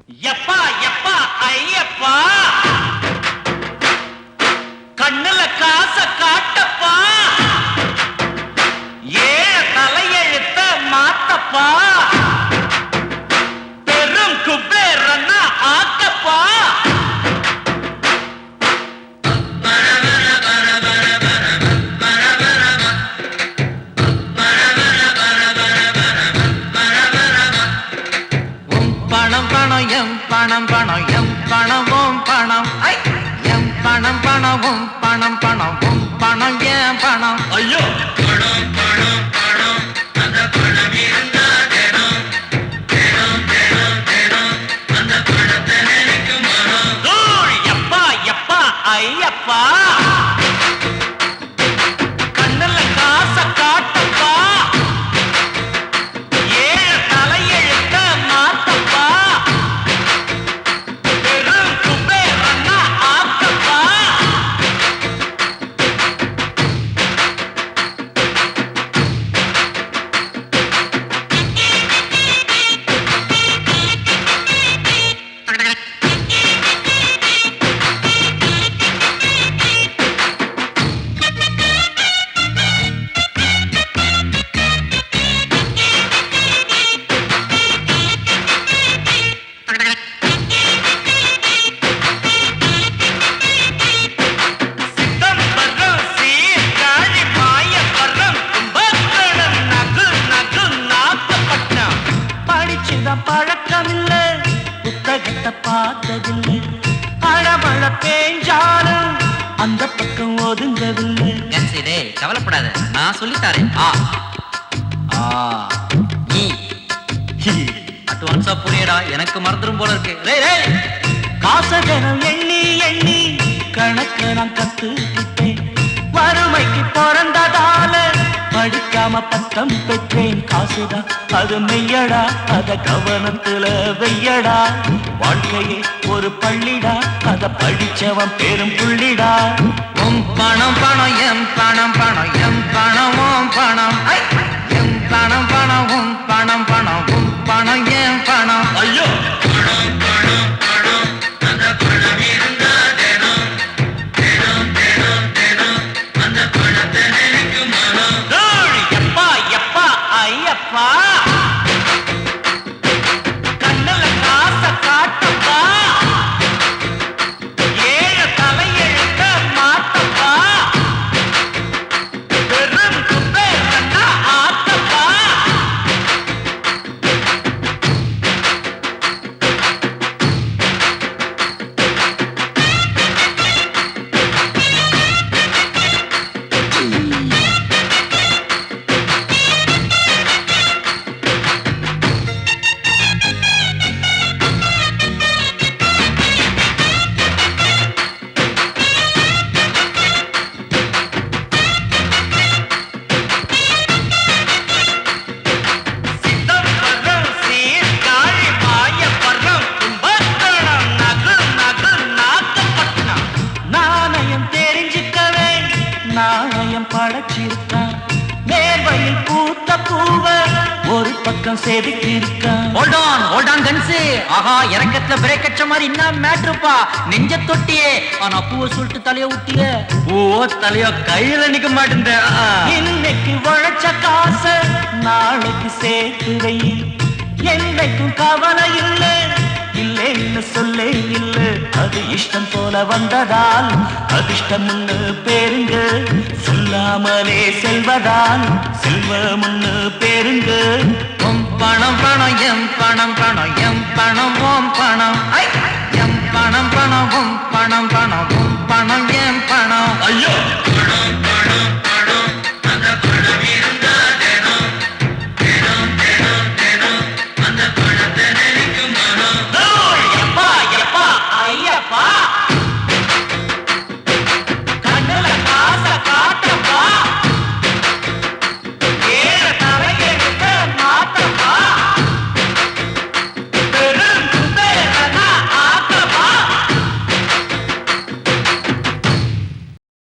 எப்பா எப்பா ஐயப்பா கண்ணுல காச காட்டப்பா ஏழ தலையெழுத்த மாத்தப்பா பெரும் குபேரன்னா ஆக்கப்பா பணம் பணம் எம் பணம் பணம் எம் பணமும் பணம் எம் பணம் பணமும் பணம் பணமும் பணம் ஏன் பணம் ஐயோ பணம் பணம் பணம் அந்த பணம் இருந்தா தேனம் தேனம் தேனம் தேனம் அந்த பணத்தை நினைக்கும் மனம் தூள் எப்பா எப்பா ஐயப்பா கண்ணுல காச காட்டப்பா ஏழ தலையெழுத்த மாத்தப்பா பெரும் குபேரன்னா ஆக்கப்பா சிதம்பரம் சீர்காழி மாயவரம் கும்பகோணம் நகு நகு நாகப்பட்டினம் படிச்சுதான் பழக்கமில்ல புத்தகத்தை பார்த்ததில்லை அழமழ பேஞ்சாலும் அந்த பக்கம் ஒதுங்கவில்லை கவலைப்படாத, நான் சொல்லித்தாரேன். அட்வான்ஸா புரியடா, எனக்கு மறந்துடும் போல இருக்கு. காசகனம் எண்ணி எண்ணி கணக்கு நான் கத்துக்கிட்டேன். வறுமைக்கு பிறந்ததால படிக்காம பட்டம் பெற்றேன். காசுதான் அது மெய்யடா, அத கவனத்துல வெய்யடா. வாழ்க்கையே ஒரு பள்ளிடா, அத படிச்சவன் பெரும் புள்ளிடா. உம் பணம் பணம் எம் பணம் பணம் எம் பணமும் பணம் எம் பணம் பணம் உம் பணம் பணம் உம் பணம் எம் பணம் ஐயோ பணம் பணம் பணம் அந்த பணம் இருந்தா தேனம் தேனம் தேனம் தேனம் அந்த பணத்தை நினைக்கும் மனம் எப்பா எப்பா ஐயப்பா கண்ணுல காச காட்டப்பா ஏழ தலையெழுத்த மாத்தப்பா பெரும் குபேரன்னா ஆக்கப்பா சிதம்பரம் சீர்காழி மாயவரம் கும்பகோணம் நகு நகு நாகப்பட்டினம். நாணயம் தெரிஞ்சுக்கவே நாணயம் படைச்சிருக்கான். மேர்வையில் பூத்த பூவ ஒரு பக்கம் செதுக்கியிருக்கான். Hold on guns. ஆஹா, இறக்கத்துல பிரேக் அடிச்ச மாதிரி என்ன மேட்ருப்பா, நெஞ்ச தொட்டியே. ஆனா பூவை சொல்லிட்டு தலைய ஊட்டிய. பூவோ தலையோ கையில நிக்க மாட்டேன். இன்னைக்கு உழைச்ச காச நாளைக்கு சேர்த்து வை. என்னைக்கும் கவலை இல்லை இல்லைன்னு சொல்லே இல்லை. அது இஷ்டம் போல வந்ததால் அதிர்ஷ்டம்னு பேருங்க. சொல்லாமலே செல்வதால் செல்வம்னு பேருங்க. உம் பணம் பணம் எம் பணம் பணம் எம் பணம் ஓம் பணம் எம் பணம் பணம் உம் பணம் பணம்